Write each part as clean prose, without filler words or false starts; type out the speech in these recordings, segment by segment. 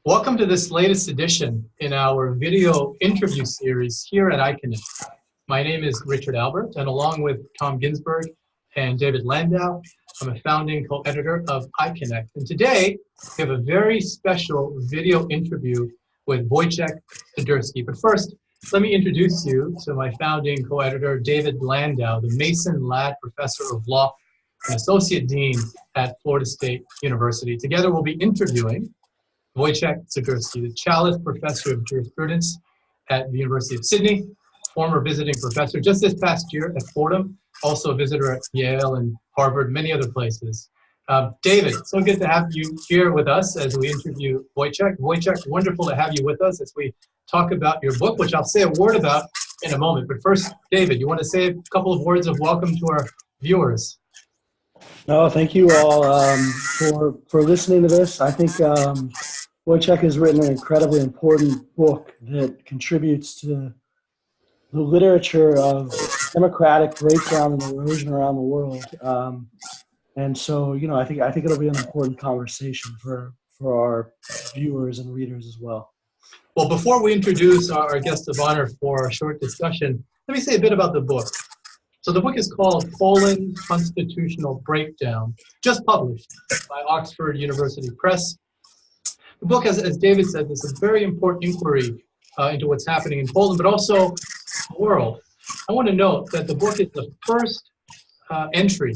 Welcome to this latest edition in our video interview series here at iConnect. My name is Richard Albert, and along with Tom Ginsberg and David Landau, I'm a founding co-editor of iConnect. And today, we have a very special video interview with Wojciech Sadurski. But first, let me introduce you to my founding co-editor, David Landau, the Mason Ladd Professor of Law and Associate Dean at Florida State University. Together, we'll be interviewing Wojciech Sadurski, the Challis Professor of Jurisprudence at the University of Sydney, former visiting professor just this past year at Fordham, also a visitor at Yale and Harvard, many other places. David, so good to have you here with us as we interview Wojciech. Wojciech, wonderful to have you with us as we talk about your book, which I'll say a word about in a moment. But first, David, you want to say a couple of words of welcome to our viewers? No, thank you all for listening to this. I think Wojciech has written an incredibly important book that contributes to the literature of democratic breakdown and erosion around the world. And so, you know, I think it'll be an important conversation for our viewers and readers as well. Well, before we introduce our guest of honor for a short discussion, let me say a bit about the book. So the book is called Poland's Constitutional Breakdown, just published by Oxford University Press. The book, as David said, is a very important inquiry into what's happening in Poland, but also the world. I want to note that the book is the first entry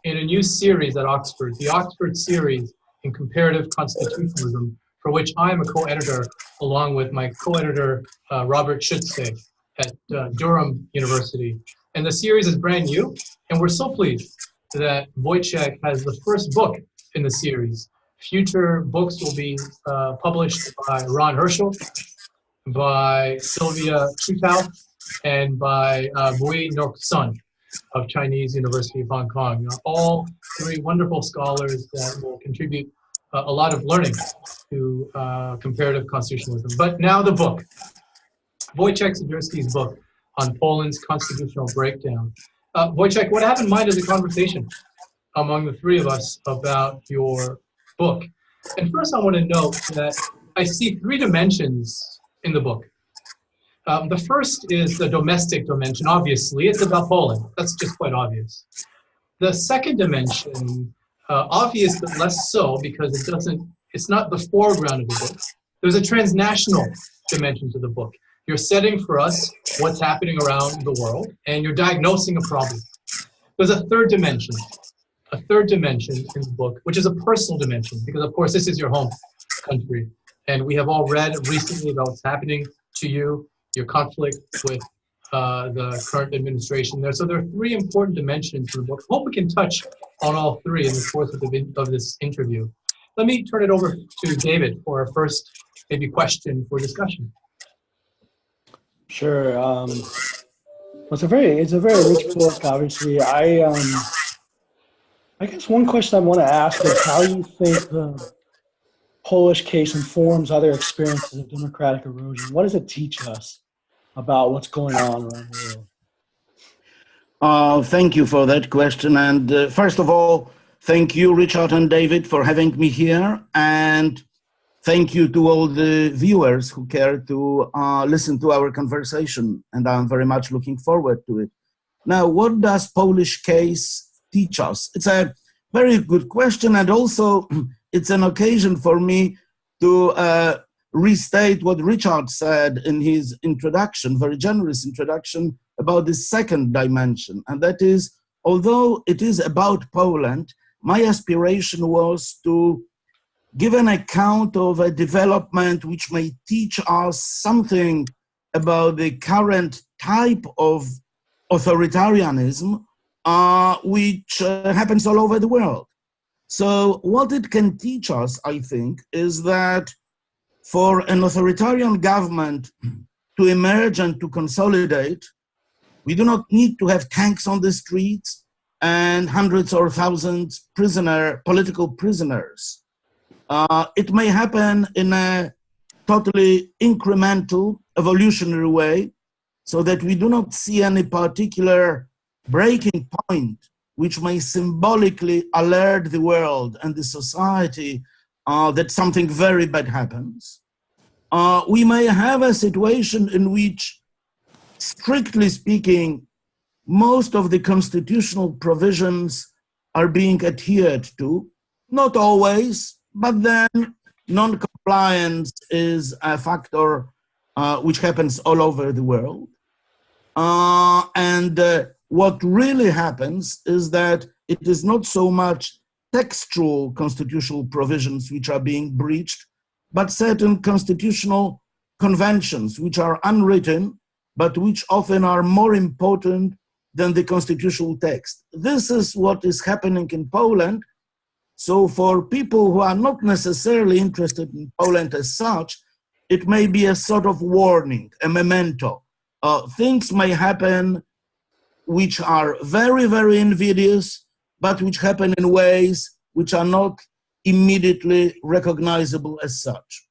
in a new series at Oxford, the Oxford series in comparative constitutionalism, for which I'm a co-editor along with my co-editor Robert Schütze at Durham University. And the series is brand new, and we're so pleased that Wojciech has the first book in the series. Future books will be published by Ron Herschel, by Sylvia Chutao, and by Bui Nok Sun of Chinese University of Hong Kong. All three wonderful scholars that will contribute a lot of learning to comparative constitutionalism. But now the book, Wojciech Sadurski's book on Poland's constitutional breakdown. Wojciech, what I have in mind is a conversation among the three of us about your book. And first I want to note that I see three dimensions in the book. The first is the domestic dimension. Obviously, it's about Poland. That's just quite obvious. The second dimension, obvious but less so, because it's not the foreground of the book. There's a transnational dimension to the book. You're setting for us what's happening around the world, and you're diagnosing a problem. There's a third dimension in the book, which is a personal dimension, because of course this is your home country. And we have all read recently about what's happening to you, your conflict with the current administration there. So there are three important dimensions in the book. I hope we can touch on all three in the course of this interview. Let me turn it over to David for our first maybe question for discussion. Sure. It's a very rich book. Obviously, I guess one question I want to ask is how you think the Polish case informs other experiences of democratic erosion. What does it teach us about what's going on around the world? Thank you for that question. And first of all, thank you, Richard and David, for having me here. And thank you to all the viewers who care to listen to our conversation, and I'm very much looking forward to it. Now, what does Polish case teach us? It's a very good question, and also it's an occasion for me to restate what Richard said in his introduction, very generous introduction, about the second dimension, and that is, although it is about Poland, my aspiration was to give an account of a development which may teach us something about the current type of authoritarianism which happens all over the world. So what it can teach us, I think, is that for an authoritarian government to emerge and to consolidate, we do not need to have tanks on the streets and hundreds or thousands political prisoners. It may happen in a totally incremental, evolutionary way, so that we do not see any particular breaking point which may symbolically alert the world and the society that something very bad happens. We may have a situation in which, strictly speaking, most of the constitutional provisions are being adhered to. Not always, but then non-compliance is a factor which happens all over the world. What really happens is that it is not so much textual constitutional provisions which are being breached, but certain constitutional conventions which are unwritten, but which often are more important than the constitutional text. This is what is happening in Poland. So for people who are not necessarily interested in Poland as such, it may be a sort of warning, a memento. Things may happen which are very, very invidious, but which happen in ways which are not immediately recognizable as such.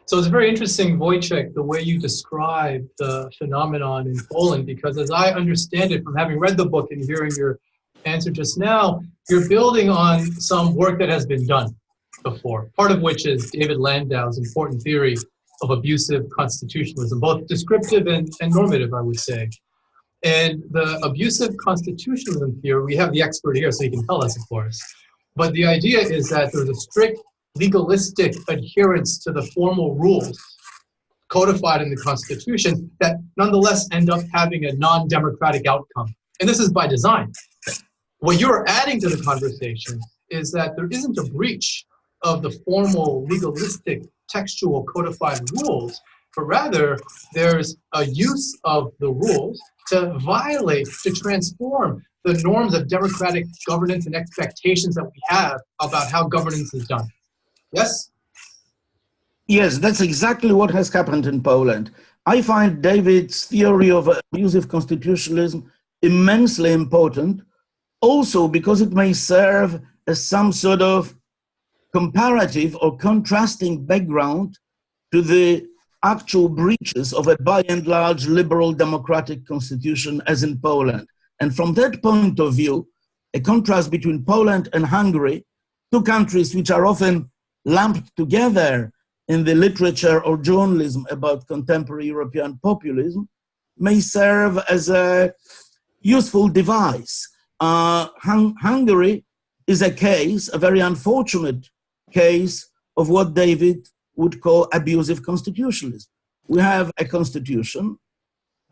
So it's very interesting, Wojciech, the way you describe the phenomenon in Poland, because as I understand it from having read the book and hearing your answer just now, you're building on some work that has been done before, part of which is David Landau's important theory of abusive constitutionalism, both descriptive and normative, I would say. And the abusive constitutionalism theory, we have the expert here, so he can tell us, of course. But the idea is that there's a strict legalistic adherence to the formal rules codified in the Constitution that nonetheless end up having a non-democratic outcome. And this is by design. What you're adding to the conversation is that there isn't a breach of the formal, legalistic, textual, codified rules, but rather there's a use of the rules to violate, to transform the norms of democratic governance and expectations that we have about how governance is done. Yes? Yes, that's exactly what has happened in Poland. I find David's theory of abusive constitutionalism immensely important, also because it may serve as some sort of comparative or contrasting background to the actual breaches of a by and large liberal democratic constitution as in Poland. And from that point of view, a contrast between Poland and Hungary, two countries which are often lumped together in the literature or journalism about contemporary European populism, may serve as a useful device. Hungary is a case, a very unfortunate case of what David would call abusive constitutionalism. We have a constitution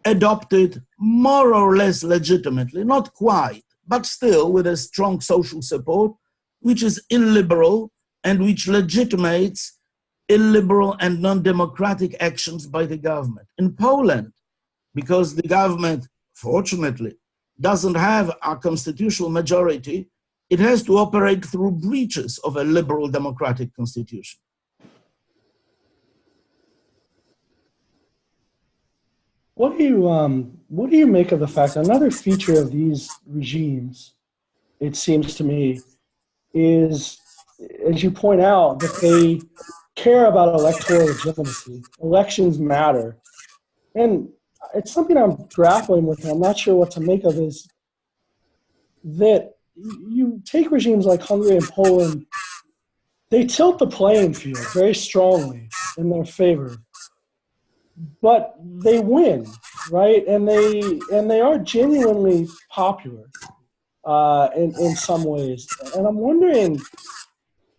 adopted more or less legitimately, not quite, but still with a strong social support, which is illiberal and which legitimates illiberal and non-democratic actions by the government. In Poland, because the government, fortunately, doesn't have a constitutional majority, it has to operate through breaches of a liberal democratic constitution. What do you make of the fact that another feature of these regimes, it seems to me, is, as you point out, that they care about electoral legitimacy. Elections matter. And it's something I'm grappling with, and I'm not sure what to make of, is that you take regimes like Hungary and Poland, they tilt the playing field very strongly in their favor. But they win, right? And they are genuinely popular in some ways. And I'm wondering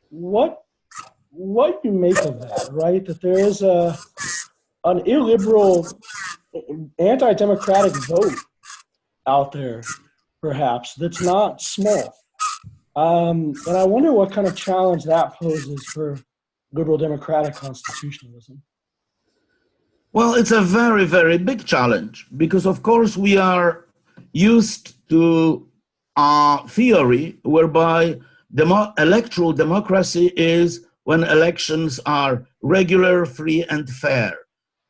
what you make of that, right? That there is an illiberal, anti-democratic vote out there, perhaps, that's not small. And I wonder what kind of challenge that poses for liberal democratic constitutionalism. Well, it's a very, very big challenge because, of course, we are used to a theory whereby electoral democracy is when elections are regular, free, and fair.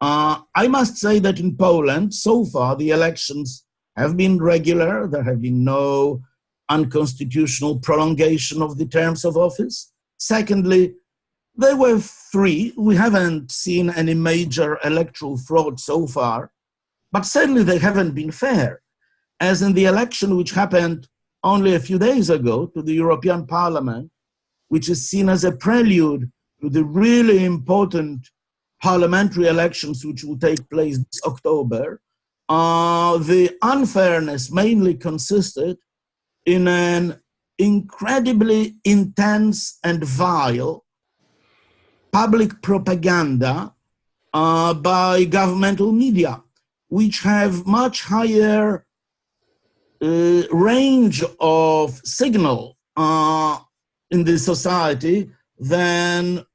I must say that in Poland, so far, the elections have been regular. There have been no unconstitutional prolongation of the terms of office. Secondly, they were free. We haven't seen any major electoral fraud so far, but certainly they haven't been fair. As in the election which happened only a few days ago to the European Parliament, which is seen as a prelude to the really important parliamentary elections which will take place this October, the unfairness mainly consisted in an incredibly intense and vile public propaganda by governmental media, which have much higher range of signal in the society than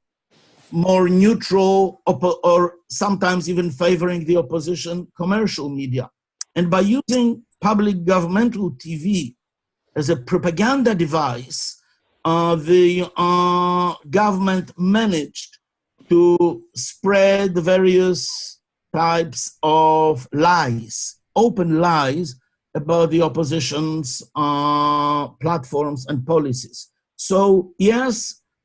more neutral or sometimes even favoring the opposition commercial media. And by using public governmental TV as a propaganda device, the government managed to spread various types of lies, open lies about the opposition's platforms and policies. So yes,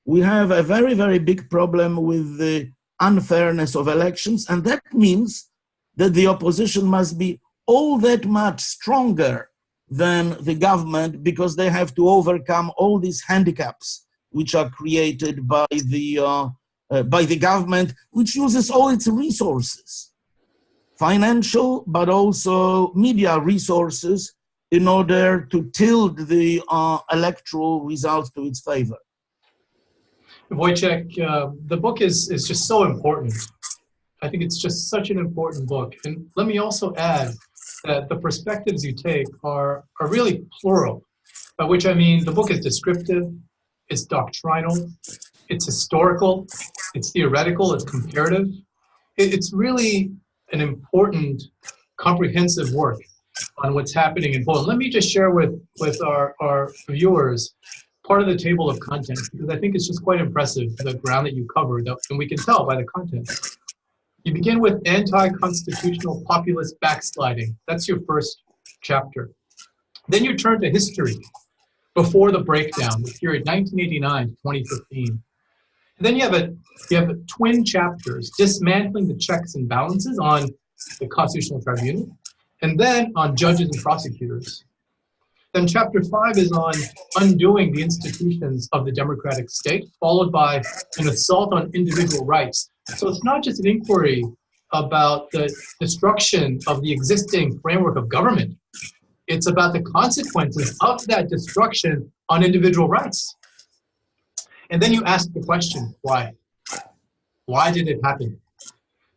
we have a very, very big problem with the unfairness of elections, and that means that the opposition must be all that much stronger than the government because they have to overcome all these handicaps which are created by the government, which uses all its resources, financial, but also media resources, in order to tilt the electoral results to its favor. Wojciech, the book is just so important. I think it's just such an important book. And let me also add that the perspectives you take are really plural, by which I mean the book is descriptive, it's doctrinal, it's historical, it's theoretical, it's comparative. It's really an important, comprehensive work on what's happening in Poland. Let me just share with our viewers part of the table of contents, because I think it's just quite impressive, the ground that you covered, and we can tell by the content. You begin with anti-constitutional populist backsliding. That's your first chapter. Then you turn to history, before the breakdown, the period 1989 to 2015. And then you have twin chapters, dismantling the checks and balances on the Constitutional Tribunal, and then on judges and prosecutors. Then chapter 5 is on undoing the institutions of the democratic state, followed by an assault on individual rights. So it's not just an inquiry about the destruction of the existing framework of government. It's about the consequences of that destruction on individual rights. And then you ask the question, why? Why did it happen?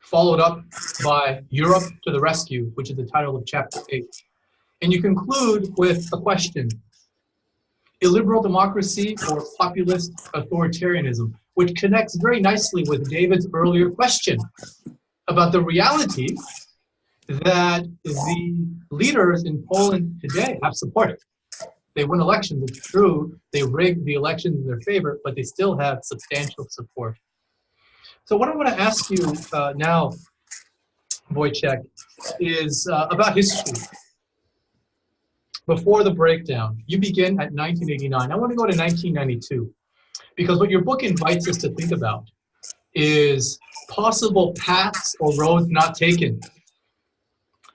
Followed up by Europe to the Rescue, which is the title of chapter 8. And you conclude with a question: illiberal democracy or populist authoritarianism, which connects very nicely with David's earlier question about the reality that the leaders in Poland today have support. They win elections, it's true, they rig the elections in their favor, but they still have substantial support. So what I want to ask you now, Wojciech, is about history. Before the breakdown, you begin at 1989. I want to go to 1992, because what your book invites us to think about is possible paths or roads not taken.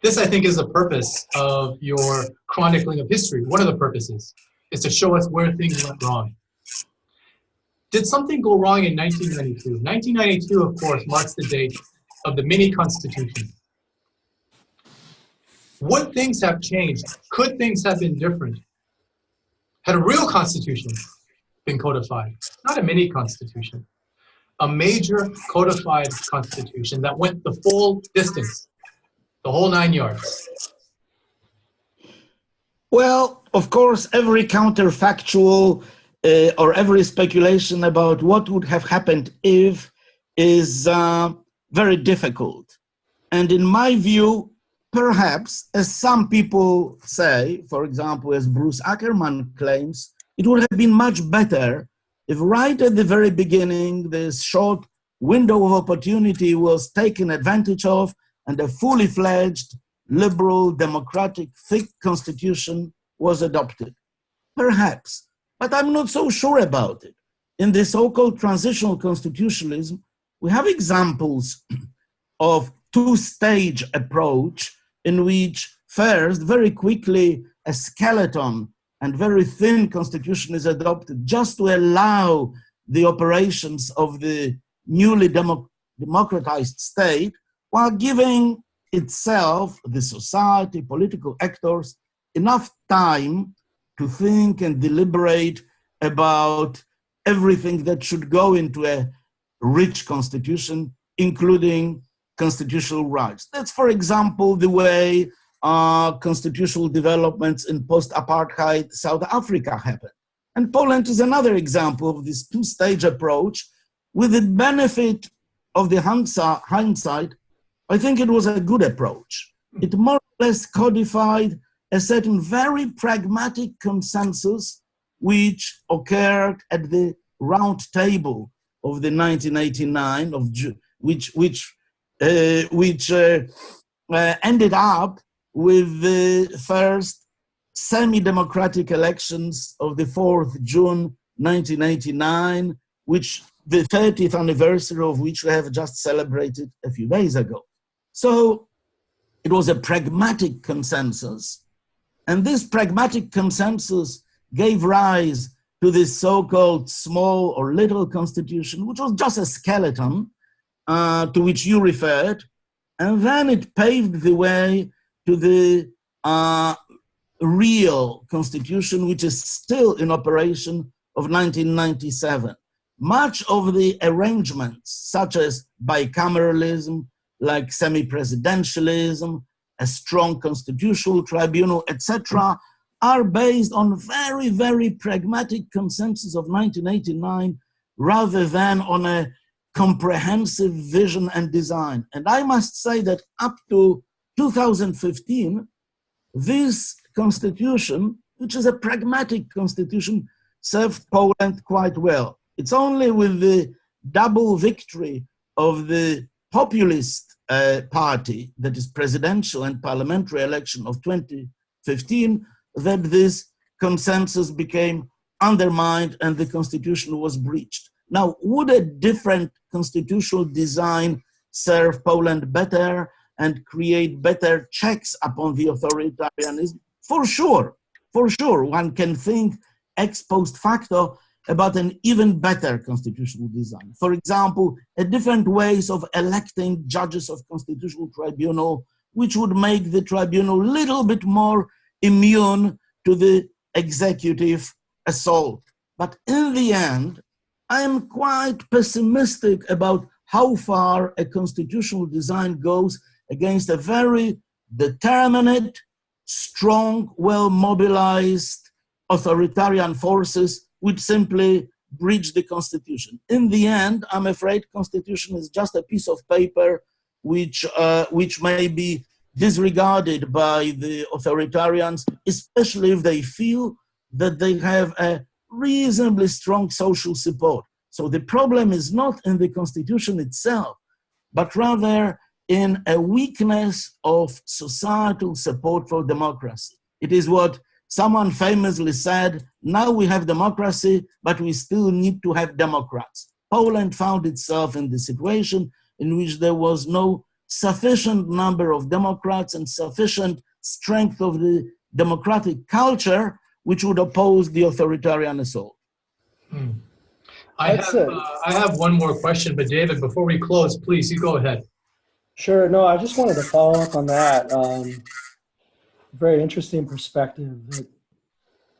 This, I think, is the purpose of your chronicling of history. One of the purposes is to show us where things went wrong. Did something go wrong in 1992? 1992, of course, marks the date of the mini-constitution. Would things have changed? Could things have been different? Had a real constitution been codified? Not a mini-constitution. A major codified constitution that went the full distance, the whole 9 yards. Well, of course, every counterfactual or every speculation about what would have happened if is very difficult. And in my view, perhaps, as some people say, for example, as Bruce Ackerman claims, it would have been much better if right at the very beginning, this short window of opportunity was taken advantage of and a fully fledged, liberal, democratic, thick constitution was adopted. Perhaps, but I'm not so sure about it. In the so-called transitional constitutionalism, we have examples of two-stage approach in which first, very quickly, a skeleton and very thin constitution is adopted just to allow the operations of the newly democratized state, while giving itself, the society, political actors, enough time to think and deliberate about everything that should go into a rich constitution, including constitutional rights. That's, for example, the way constitutional developments in post-apartheid South Africa happened. And Poland is another example of this two-stage approach. With the benefit of the hindsight, I think it was a good approach. It more or less codified a certain very pragmatic consensus which occurred at the round table of the 1989, which ended up with the first semi-democratic elections of the 4th June 1989, which the 30th anniversary of which we have just celebrated a few days ago. So it was a pragmatic consensus, and this pragmatic consensus gave rise to this so-called small or little constitution, which was just a skeleton to which you referred, and then it paved the way to the real constitution, which is still in operation, of 1997. Much of the arrangements, such as bicameralism, like semi-presidentialism, a strong constitutional tribunal, etc., are based on very, very pragmatic consensus of 1989 rather than on a comprehensive vision and design. And I must say that up to 2015, this constitution, which is a pragmatic constitution, served Poland quite well. It's only with the double victory of the populist party, that is presidential and parliamentary election of 2015, that this consensus became undermined and the constitution was breached. Now, would a different constitutional design serve Poland better and create better checks upon the authoritarianism? For sure, one can think ex post facto about an even better constitutional design. For example, a different ways of electing judges of constitutional tribunal, which would make the tribunal a little bit more immune to the executive assault. But in the end, I am quite pessimistic about how far a constitutional design goes against a very determined, strong, well-mobilized authoritarian forces which simply breach the constitution. In the end, I'm afraid constitution is just a piece of paper which may be disregarded by the authoritarians, especially if they feel that they have a reasonably strong social support. So the problem is not in the constitution itself, but rather in a weakness of societal support for democracy. It is what someone famously said, now we have democracy, but we still need to have Democrats. Poland found itself in the situation in which there was no sufficient number of Democrats and sufficient strength of the democratic culture which would oppose the authoritarian assault. I have one more question, but David, before we close, please, you go ahead. Sure. No, I just wanted to follow up on that. Very interesting perspective that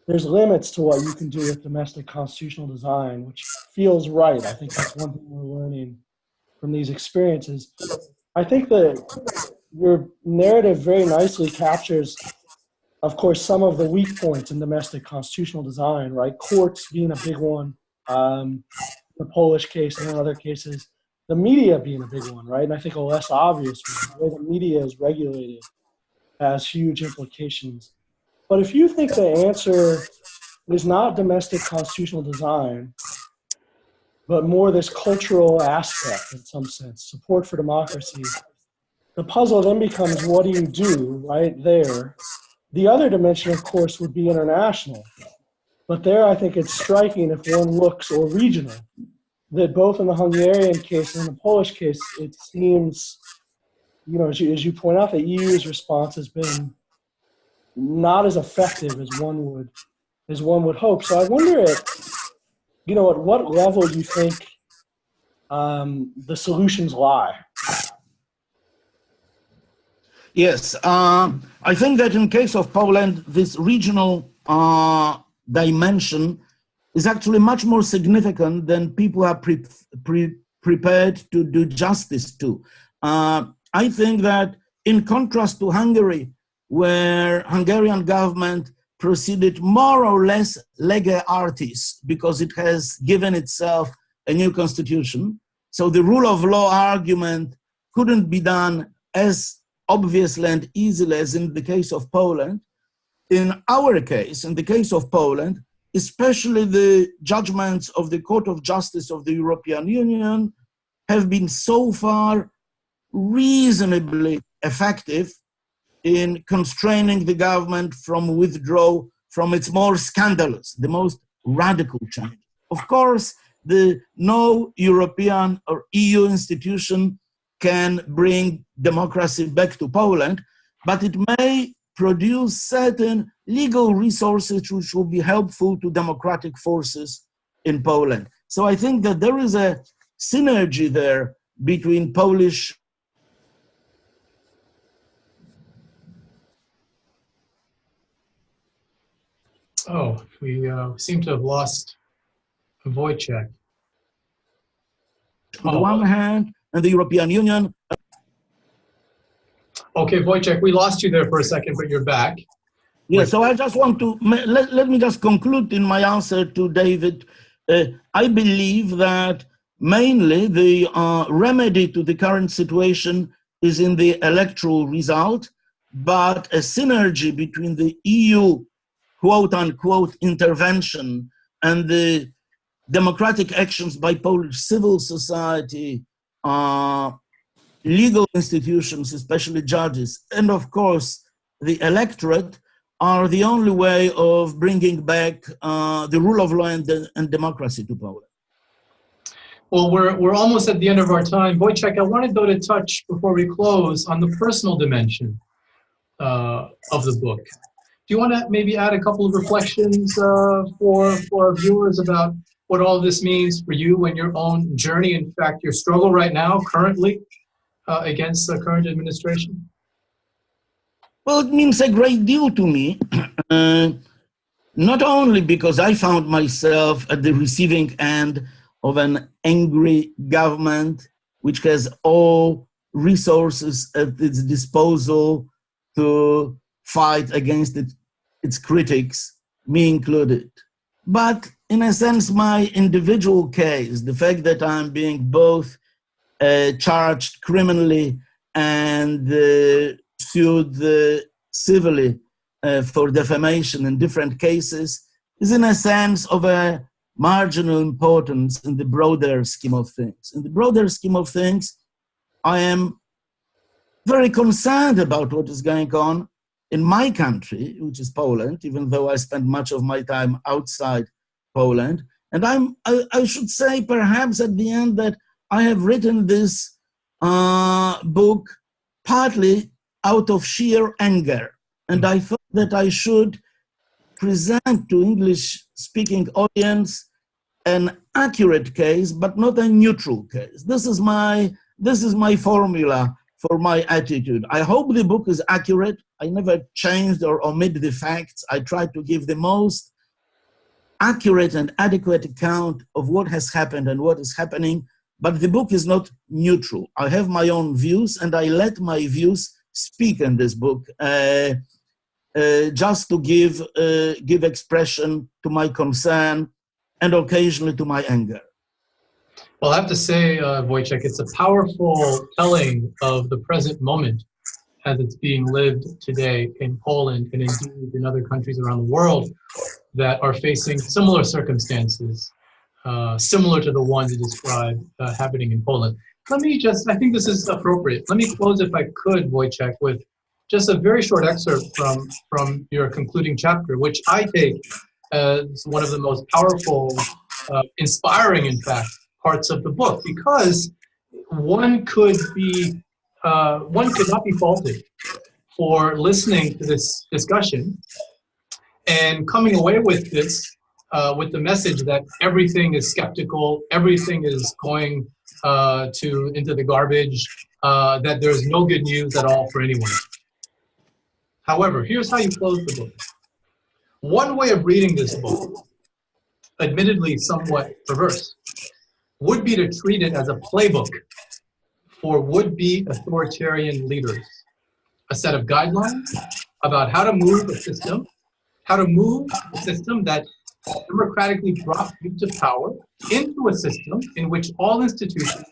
there's limits to what you can do with domestic constitutional design, which feels right. I think that's one thing we're learning from these experiences. I think that your narrative very nicely captures, of course, some of the weak points in domestic constitutional design, right? Courts being a big one, the Polish case and in other cases, the media being a big one, right? And I think a less obvious one, the way the media is regulated has huge implications. But if you think the answer is not domestic constitutional design, but more this cultural aspect in some sense, support for democracy, the puzzle then becomes, what do you do right there? The other dimension, of course, would be international. But there I think it's striking if one looks, or regional, that both in the Hungarian case and in the Polish case, it seems, you know, as you point out, the EU's response has been not as effective as one would as one would hope. So I wonder at what level you think the solutions lie. Yes, I think that in case of Poland, this regional dimension is actually much more significant than people are prepared to do justice to. I think that in contrast to Hungary, where Hungarian government proceeded more or less lege artis because it has given itself a new constitution, so the rule of law argument couldn't be done as obviously and easily as in the case of Poland. In our case, in the case of Poland, especially the judgments of the Court of Justice of the European Union have been so far reasonably effective in constraining the government from withdraw from its more scandalous, the most radical change. Of course, no European or EU institution can bring democracy back to Poland, but it may produce certain legal resources which will be helpful to democratic forces in Poland. So I think that there is a synergy there between Polish. Oh, we seem to have lost Wojciech. On the one hand, and the European Union. Okay, Wojciech, we lost you there for a second, but you're back. Yeah, so I just want to, let me just conclude in my answer to David. I believe that mainly the remedy to the current situation is in the electoral result, but a synergy between the EU quote unquote intervention and the democratic actions by Polish civil society, legal institutions, especially judges, and of course the electorate are the only way of bringing back the rule of law and democracy to Poland. Well, we're almost at the end of our time. Wojciech, I wanted though to touch before we close on the personal dimension of the book. Do you want to maybe add a couple of reflections for our viewers about what all this means for you and your own journey, in fact, your struggle right now, currently, against the current administration? Well, it means a great deal to me, not only because I found myself at the receiving end of an angry government, which has all resources at its disposal to fight against its critics, me included. But in a sense, my individual case, the fact that I'm being both charged criminally and sued civilly for defamation in different cases, is in a sense of a marginal importance in the broader scheme of things. In the broader scheme of things, I am very concerned about what is going on in my country, which is Poland, even though I spend much of my time outside Poland. And I should say perhaps at the end that I have written this book partly out of sheer anger. And I thought that I should present to English-speaking audience an accurate case, but not a neutral case. This is my formula for my attitude. I hope the book is accurate. I never changed or omit the facts. I try to give the most accurate and adequate account of what has happened and what is happening, but the book is not neutral. I have my own views and I let my views speak in this book just to give expression to my concern and occasionally to my anger. Well, I have to say, Wojciech, it's a powerful telling of the present moment as it's being lived today in Poland and indeed in other countries around the world that are facing similar circumstances, similar to the ones you described happening in Poland. Let me just, I think this is appropriate. Let me close, if I could, Wojciech, with just a very short excerpt from your concluding chapter, which I take as one of the most powerful, inspiring, in fact, parts of the book, because one could not be faulted for listening to this discussion and coming away with this, with the message that everything is skeptical, everything is going into the garbage, that there's no good news at all for anyone. However, here's how you close the book. One way of reading this book, admittedly somewhat perverse, would be to treat it as a playbook for would-be authoritarian leaders. A set of guidelines about how to move a system that democratically brought you to power into a system in which all institutions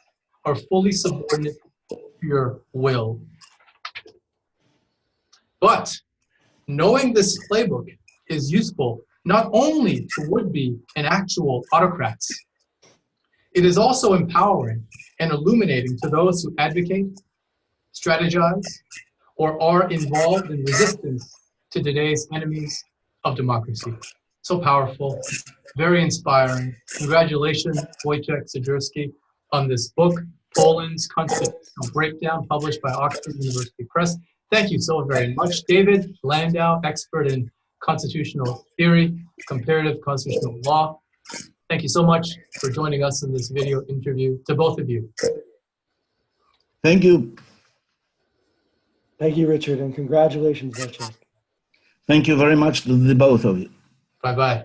are fully subordinate to your will. But knowing this playbook is useful not only to would-be and actual autocrats, it is also empowering and illuminating to those who advocate, strategize, or are involved in resistance to today's enemies of democracy. So powerful, very inspiring. Congratulations, Wojciech Sadurski, on this book, Poland's Constitutional Breakdown, published by Oxford University Press. Thank you so very much. David Landau, expert in constitutional theory, comparative constitutional law. Thank you so much for joining us in this video interview, to both of you. Thank you. Thank you, Richard, and congratulations, Wojciech. Thank you very much to the both of you. Bye-bye.